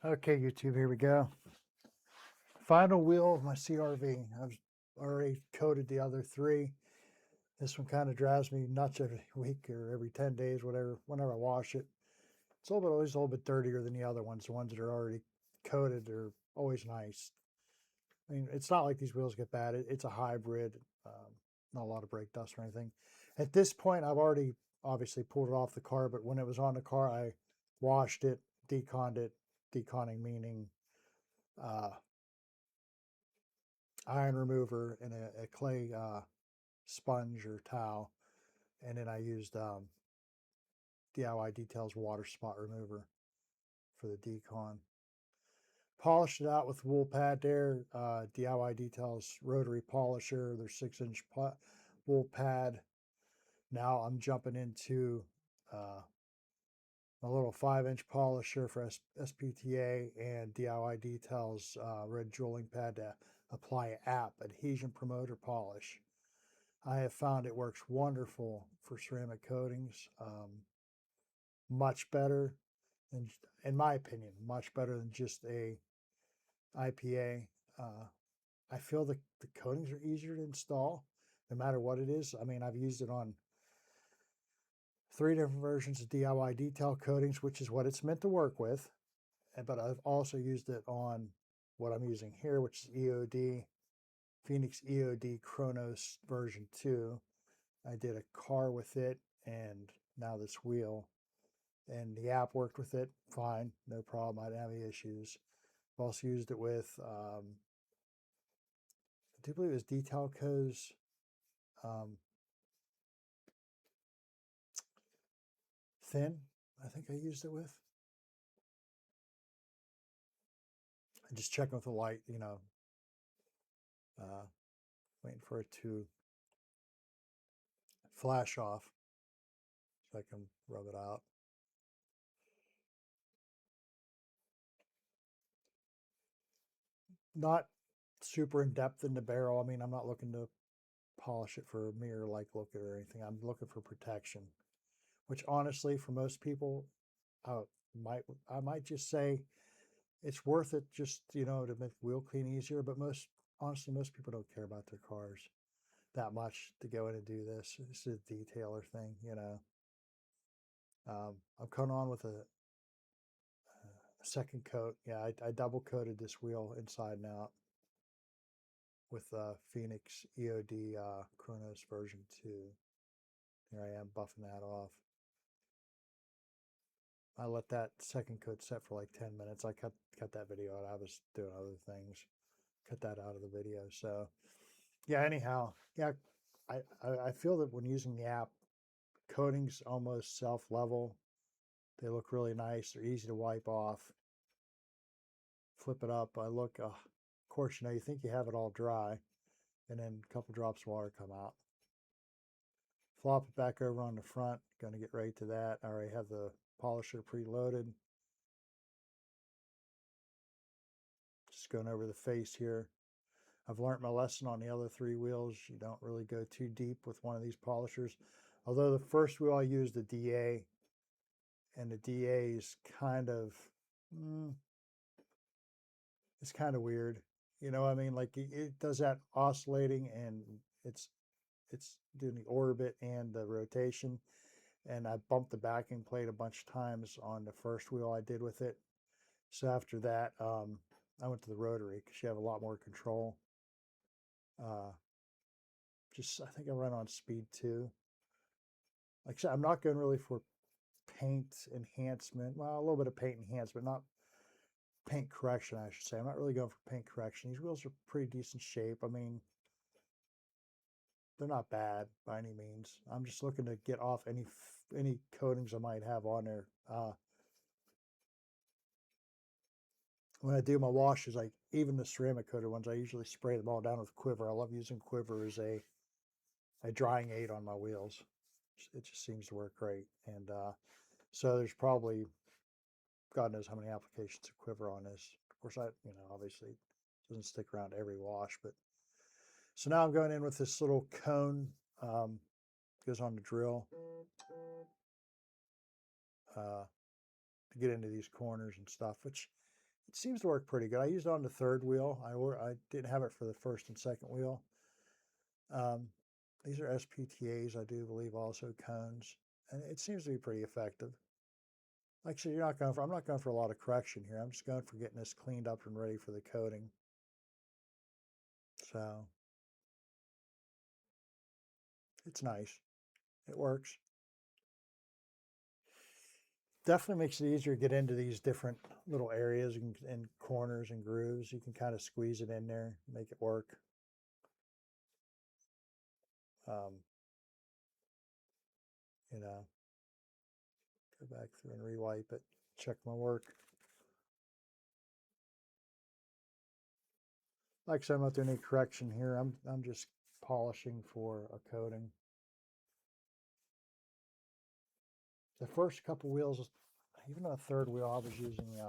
Okay, YouTube, here we go. Final wheel of my CRV. I've already coated the other three. This one kind of drives me nuts every week or every 10 days, whatever, whenever I wash it. It's always a little bit dirtier than the other ones. The ones that are already coated are always nice. I mean, it's not like these wheels get bad. It's a hybrid, not a lot of brake dust or anything. At this point, I've already obviously pulled it off the car, but when it was on the car, I washed it, deconned it. Deconning meaning uh, iron remover and a clay sponge or towel. And then I used DIY Details water spot remover for the decon. Polished it out with wool pad there. DIY Details rotary polisher. There's 6-inch wool pad. Now I'm jumping into a little 5-inch polisher for SPTA and DIY Details red drilling pad to apply AP, adhesion promoter polish. I have found it works wonderful for ceramic coatings. Much better than, in my opinion, much better than just a IPA. I feel the coatings are easier to install no matter what it is. I mean, I've used it on 3 different versions of DIY detail coatings, which is what it's meant to work with. But I've also used it on what I'm using here, which is EOD, Phoenix EOD Chronos version 2. I did a car with it and now this wheel. And the app worked with it fine, no problem. I didn't have any issues. I've also used it with, I do believe it was Detalco's Thin, I think I used it with. And just checking with the light, waiting for it to flash off so I can rub it out. Not super in depth in the barrel. I mean, I'm not looking to polish it for a mirror-like look or anything. I'm looking for protection, which honestly, for most people, I might just say it's worth it just, to make wheel clean easier. But honestly, most people don't care about their cars that much to go in and do this. It's a detailer thing. I'm coming on with a second coat. Yeah, I double coated this wheel inside and out with Phoenix EOD Chronos version 2. Here I am buffing that off. I let that second coat set for like 10 minutes. I cut that video out. I was doing other things. Cut that out of the video. So yeah, anyhow, yeah, I feel that when using the app, coatings almost self-level. They look really nice. They're easy to wipe off. Flip it up. Of course, you think you have it all dry, and then a couple drops of water come out. Flop it back over on the front. Going to get right to that. I already have the polisher preloaded. Just going over the face here. I've learned my lesson on the other 3 wheels. You don't really go too deep with one of these polishers. Although the first wheel I used the DA, and the DA is it's kind of weird. I mean? Like it does that oscillating and it's doing the orbit and the rotation. And I bumped the backing plate a bunch of times on the first wheel I did with it. So after that, I went to the rotary because you have a lot more control. Uh, I think I run on speed 2. Like I said, I'm not going really for paint enhancement. Well, a little bit of paint enhancement, not paint correction, I should say. I'm not really going for paint correction. These wheels are pretty decent shape. I mean, they're not bad by any means. I'm just looking to get off any coatings I might have on there. When I do my washes, like even the ceramic coated ones, I usually spray them all down with Quiver. I love using Quiver as a drying aid on my wheels. It just seems to work great. And so there's probably God knows how many applications of Quiver on this. Of course, obviously it doesn't stick around every wash, but so now I'm going in with this little cone. Goes on the drill to get into these corners and stuff, which it seems to work pretty good. I used it on the third wheel. I didn't have it for the first and second wheel. Um, these are SPTAs, I do believe, also cones, and it seems to be pretty effective. Actually, I'm not going for a lot of correction here. I'm just going for getting this cleaned up and ready for the coating. So it's nice. It works. Definitely makes it easier to get into these different little areas and corners and grooves. You can kind of squeeze it in there, make it work. Um, you know, go back through and rewipe it, check my work. Like I said, I'm not doing any correction here. I'm just polishing for a coating. The first couple wheels, even on the third wheel, I was using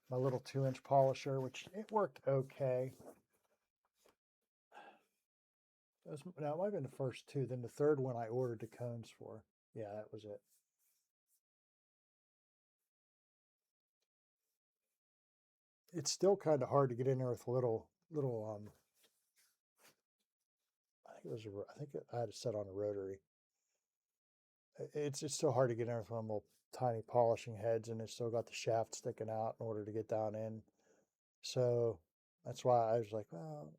my little 2-inch polisher, which it worked okay. Now it might have been the first two. Then the third one I ordered the cones for. Yeah, that was it. It's still kind of hard to get in there with little. I think I had it set on a rotary. It's still hard to get in there with one little tiny polishing heads, and it's still got the shaft sticking out in order to get down in. So that's why I was like, well,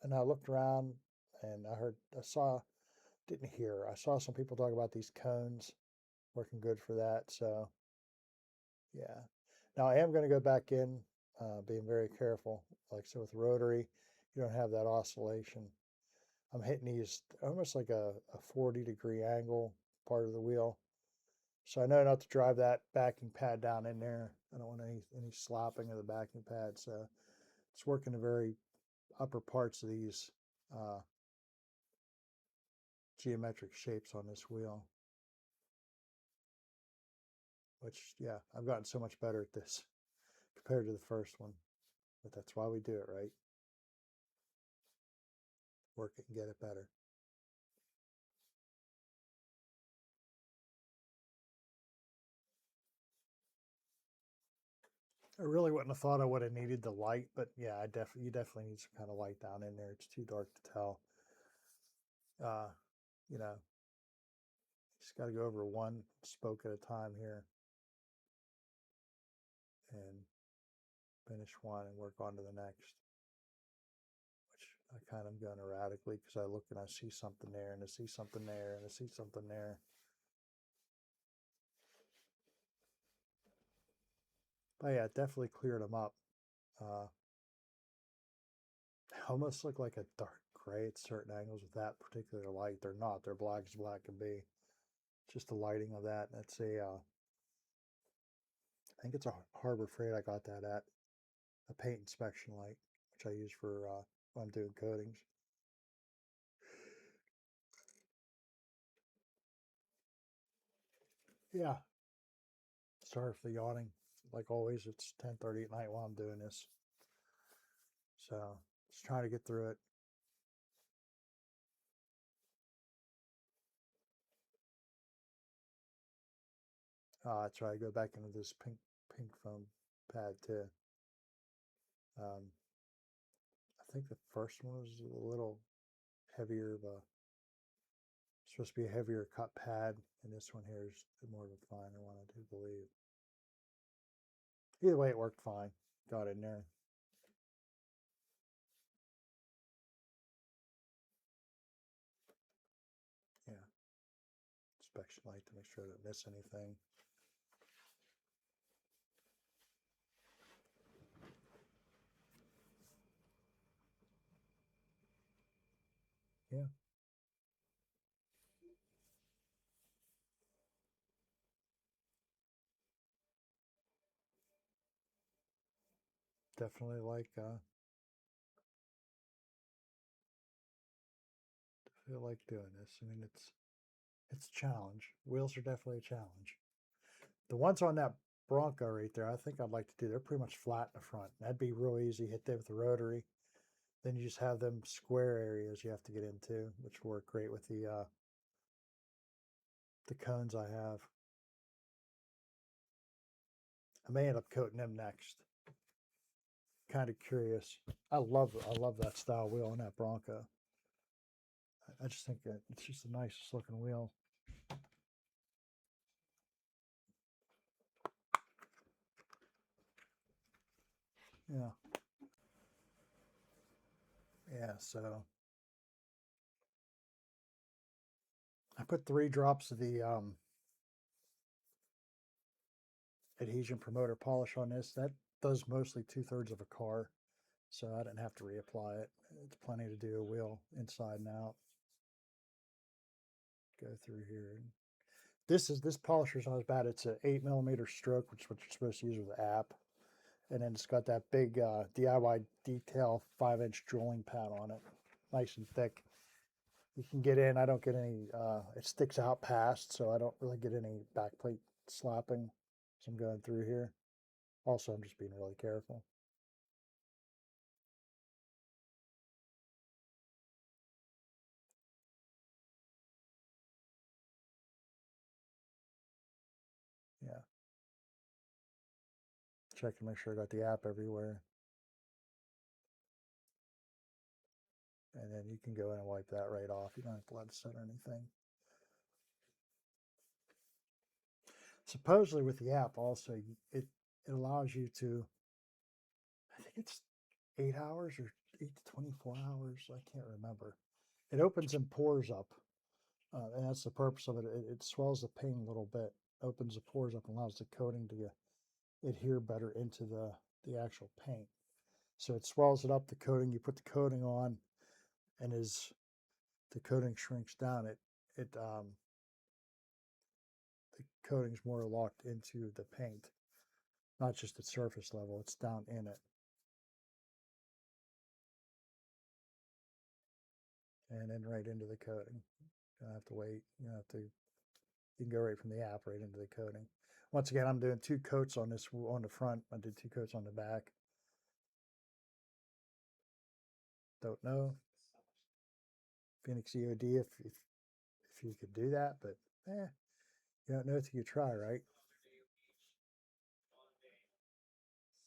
and I looked around and I saw some people talk about these cones working good for that. So yeah. Now I am going to go back in, being very careful. Like I said, with rotary, you don't have that oscillation. I'm hitting these almost like a 40-degree angle part of the wheel. So I know not to drive that backing pad down in there. I don't want any slapping of the backing pad. So it's working the very upper parts of these uh, geometric shapes on this wheel. Which, yeah, I've gotten so much better at this compared to the first one. But that's why we do it, right? Work it and get it better. I really wouldn't have thought I would have needed the light, but yeah, you definitely need some kind of light down in there. It's too dark to tell. Uh, you know, just got to go over one spoke at a time here and finish one and work on to the next. Which I kind of going erratically because I look and I see something there and I see something there and I see something there. But yeah, definitely cleared them up. Uh, almost look like a dark gray at certain angles with that particular light. They're not. They're black as black can be. Just the lighting of that. That's I think it's a Harbor Freight I got that at. A paint inspection light, which I use for when I'm doing coatings. Yeah. Sorry for the yawning. Like always, it's 10:30 at night while I'm doing this. So just trying to get through it. That's right. I go back into this pink foam pad too. Um, I think the first one was a little heavier of a supposed to be a heavier cut pad, and this one here is more of a finer one, I do believe. Either way, it worked fine. Got in there. Yeah. Inspection light to make sure I don't miss anything. Yeah. Definitely feel like doing this. I mean, it's a challenge. Wheels are definitely a challenge. The ones on that Bronco right there, I think I'd like to do. They're pretty much flat in the front. That'd be real easy. Hit them with the rotary. Then you just have them square areas you have to get into, which work great with the cones I have. I may end up coating them next. kind of curious. I love that style wheel on that Bronco. I just think that it's just the nicest looking wheel. Yeah. Yeah, so I put 3 drops of the adhesion promoter polish on this. That does mostly 2/3 of a car, so I didn't have to reapply it. It's plenty to do a wheel inside and out. Go through here. This polisher's not as bad. It's an 8mm stroke, which is what you're supposed to use with the app. And then it's got that big DIY detail 5-inch drilling pad on it, nice and thick. You can get in. I don't get any. It sticks out past, so I don't really get any backplate slapping. So I'm going through here. Also, I'm just being really careful. Yeah. Check to make sure I got the app everywhere. And then you can go in and wipe that right off. You don't have to let it set or anything. Supposedly with the app also, it allows you to, I think it's 8 hours or 8 to 24 hours. I can't remember. It opens and pours up. And that's the purpose of it. It swells the paint a little bit, opens the pores up, and allows the coating to adhere better into the actual paint. So it swells it up, the coating. You put the coating on, and as the coating shrinks down, the coating's more locked into the paint, not just at surface level. It's down in it. And then right into the coating. You don't have to wait. You can go right from the app right into the coating. Once again, I'm doing 2 coats on this on the front. I did 2 coats on the back. Don't know Phoenix EOD if you could do that, but you don't know till you try, right?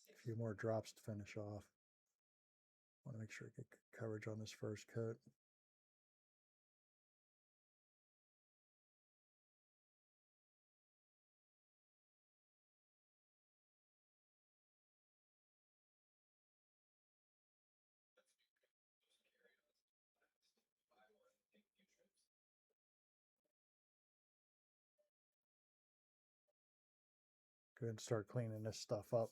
A few more drops to finish off. Want to make sure I get coverage on this first coat. Go ahead and start cleaning this stuff up.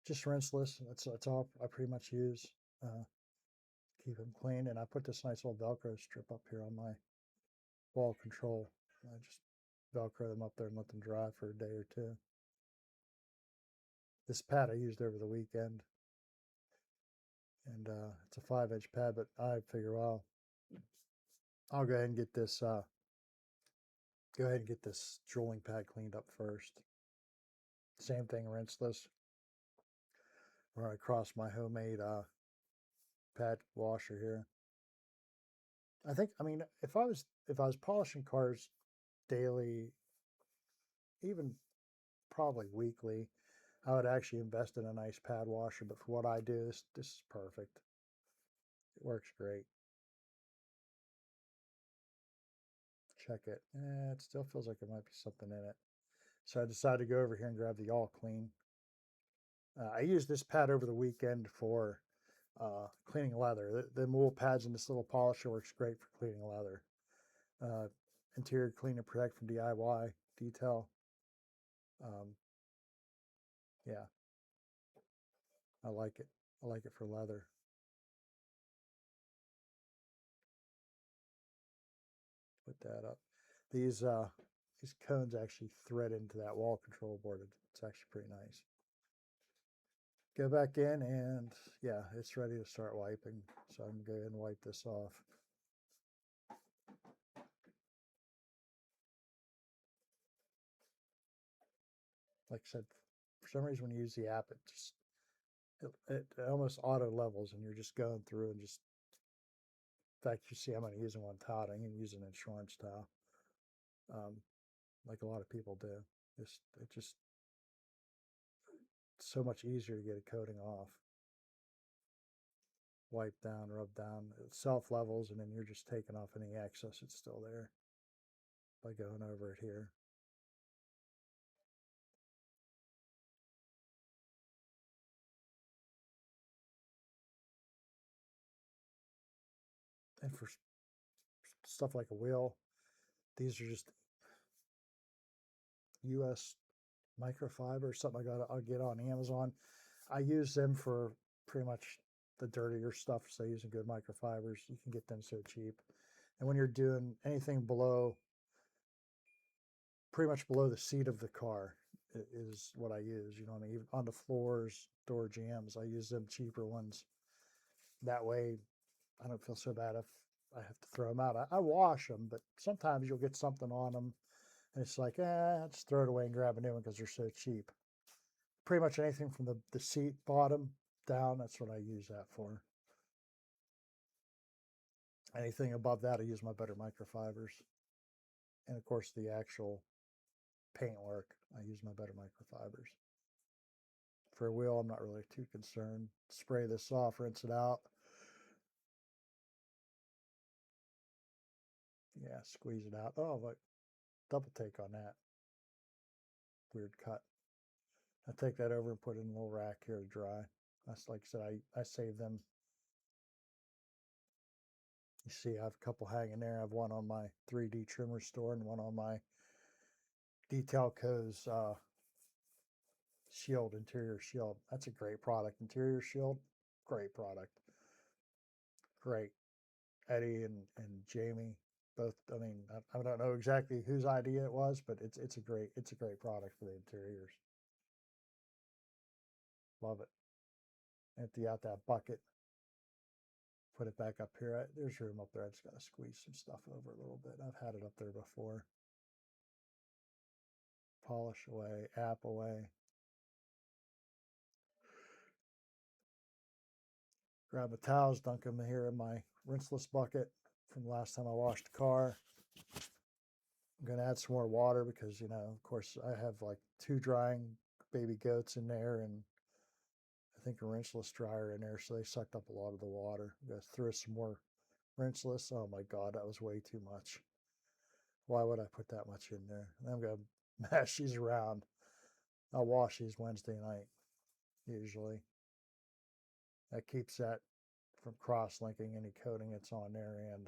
Just rinseless. That's all I pretty much use. Keep them clean. And I put this nice little Velcro strip up here on my wall control. I just Velcro them up there and let them dry for a day or 2. This pad I used over the weekend, and it's a 5-inch pad, but I figure, well, I'll go ahead and get this drilling pad cleaned up first. Same thing, rinseless. Run across my homemade pad washer here. I mean, if I was polishing cars daily, even probably weekly, I would actually invest in a nice pad washer. But for what I do, this is perfect. It works great. Check it. It still feels like there might be something in it. So I decided to go over here and grab the All Clean. I used this pad over the weekend for cleaning leather. The wool pads in this little polisher works great for cleaning leather. Interior Clean and Protect from DIY Detail. Yeah, I like it. I like it for leather. Put that up. These cones actually thread into that wall control board. It's actually pretty nice. Go back in and yeah, it's ready to start wiping. So I'm going to go ahead and wipe this off. Like I said, for some reason when you use the app, it almost auto levels and you're just going through and just, in fact, you see I'm only using one towel. I'm going to use an insurance towel, like a lot of people do. It just so much easier to get a coating off. Wipe down, rub down, it self-levels, and then you're just taking off any excess that's still there by going over it here. And for stuff like a wheel, these are just US microfiber, something I'll get on Amazon. I use them for pretty much the dirtier stuff, so using good microfibers. You can get them so cheap. And when you're doing anything below, pretty much below the seat of the car is what I use. You know what I mean? Even on the floors, door jambs, I use them cheaper ones. That way, I don't feel so bad if I have to throw them out. I wash them, but sometimes you'll get something on them, and it's like, just throw it away and grab a new one because they're so cheap. Pretty much anything from the seat bottom down, that's what I use that for. Anything above that, I use my better microfibers. And of course, the actual paint work, I use my better microfibers. For a wheel, I'm not really too concerned. Spray this off, rinse it out. Yeah, squeeze it out. Oh, look, double take on that. Weird cut. I take that over and put it in a little rack here to dry. That's like I said, I save them. You see, I have a couple hanging there. I have one on my 3D trimmer store and one on my Detailco's shield, interior shield. That's a great product. Interior shield, great product. Great. Eddie and Jamie both. I mean, I don't know exactly whose idea it was, but it's a great product for the interiors. Love it. Empty out that bucket. Put it back up here. There's room up there. I just got to squeeze some stuff over a little bit. I've had it up there before. Polish away, app away. Grab my towels, dunk them here in my rinseless bucket from the last time I washed the car. I'm going to add some more water because, you know, of course, I have like 2 drying baby goats in there and I think a rinseless dryer in there, so they sucked up a lot of the water. I'm going to throw some more rinseless. Oh my God, that was way too much. Why would I put that much in there? And I'm going to mash these around. I'll wash these Wednesday night, usually. That keeps that from cross-linking any coating that's on there, and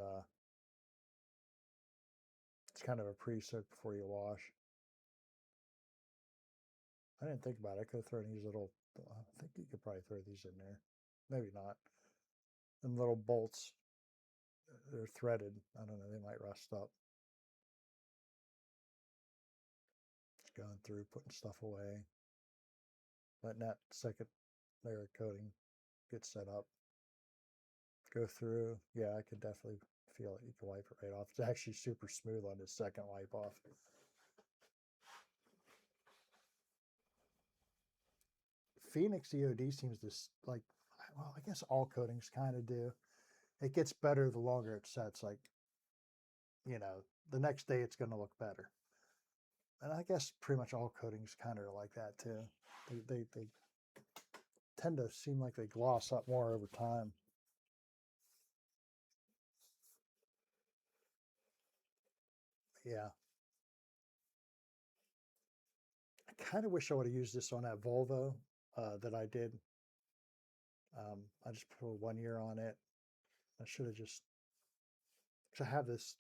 it's kind of a pre-soak before you wash. I didn't think about it. I could have thrown these little, I think you could probably throw these in there. Maybe not. And little bolts, they're threaded. I don't know, they might rust up. Just going through, putting stuff away. Letting that second layer of coating get set up. Go through. Yeah, I could definitely feel it. You can wipe it right off. It's actually super smooth on this second wipe off. Phoenix EOD seems to like, well, I guess all coatings kind of do. It gets better the longer it sets. Like, you know, the next day it's going to look better. And I guess pretty much all coatings kind of are like that too. They tend to seem like they gloss up more over time. Yeah. I kind of wish I would have used this on that Volvo that I did. I just put 1 year on it. I should have just, because I have this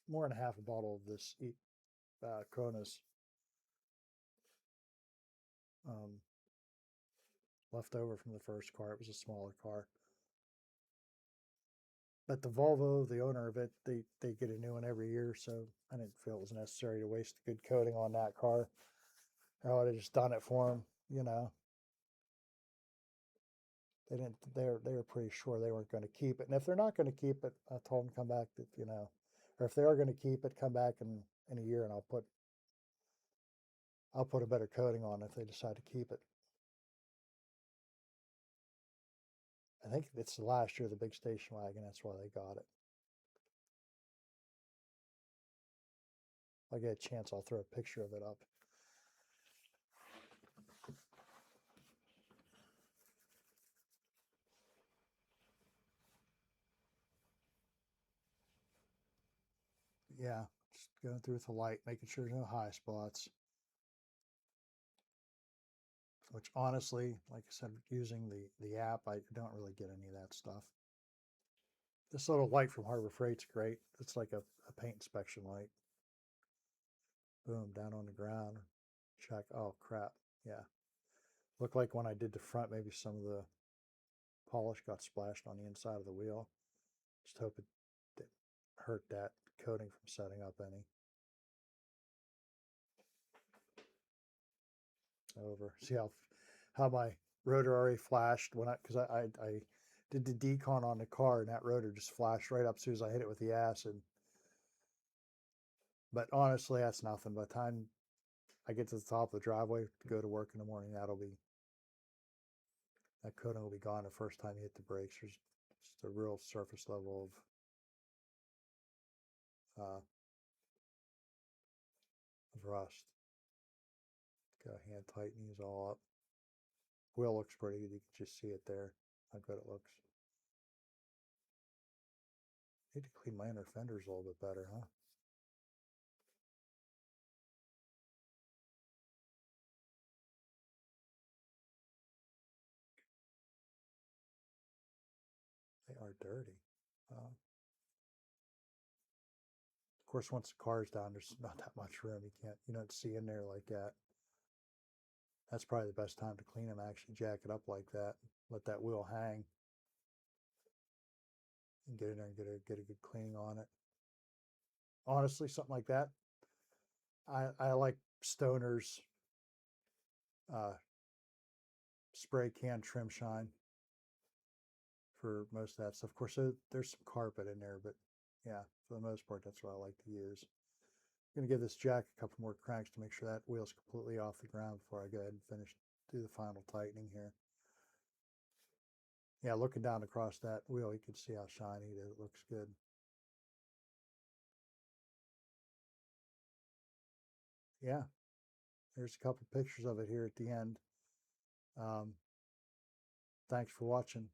more than half a bottle of this Cronus um, left over from the first car. It was a smaller car. But the Volvo, the owner of it, they get a new one every year, so I didn't feel it was necessary to waste a good coating on that car. I would have just done it for them, you know. They didn't. They were pretty sure they weren't going to keep it, and if they're not going to keep it, I told them to come back. That, you know, or if they are going to keep it, come back in a year, and I'll put a better coating on it if they decide to keep it. I think it's the last year of the big station wagon. That's why they got it. If I get a chance, I'll throw a picture of it up. yeah, just going through with the light, making sure there's no high spots. Which honestly, like I said, using the app, I don't really get any of that stuff. This little light from Harbor Freight's great. It's like a paint inspection light. Boom, down on the ground. Check. Oh crap. Yeah. Looked like when I did the front, maybe some of the polish got splashed on the inside of the wheel. Just hope it didn't hurt that coating from setting up any. Over. See how my rotor already flashed when because I did the decon on the car and that rotor just flashed right up as soon as I hit it with the acid. But honestly, that's nothing. By the time I get to the top of the driveway to go to work in the morning, that coating will be gone the first time you hit the brakes. There's just a real surface level of rust. Got hand tightenings all up. Wheel looks pretty good. You can just see it there, how good it looks. Need to clean my inner fenders a little bit better, huh? They are dirty. Of course, once the car's down, there's not that much room. You don't see in there like that. That's probably the best time to clean them. Actually, jack it up like that. Let that wheel hang, and get in there and get a good cleaning on it. Honestly, something like that, I like Stoner's uh, spray can trim shine for most of that stuff. Of course, there's some carpet in there, but yeah, for the most part, that's what I like to use. I'm going to give this jack a couple more cranks to make sure that wheel's completely off the ground before I go ahead and do the final tightening here. Yeah, looking down across that wheel, you can see how shiny it is. It looks good. Yeah, there's a couple pictures of it here at the end. Um, thanks for watching.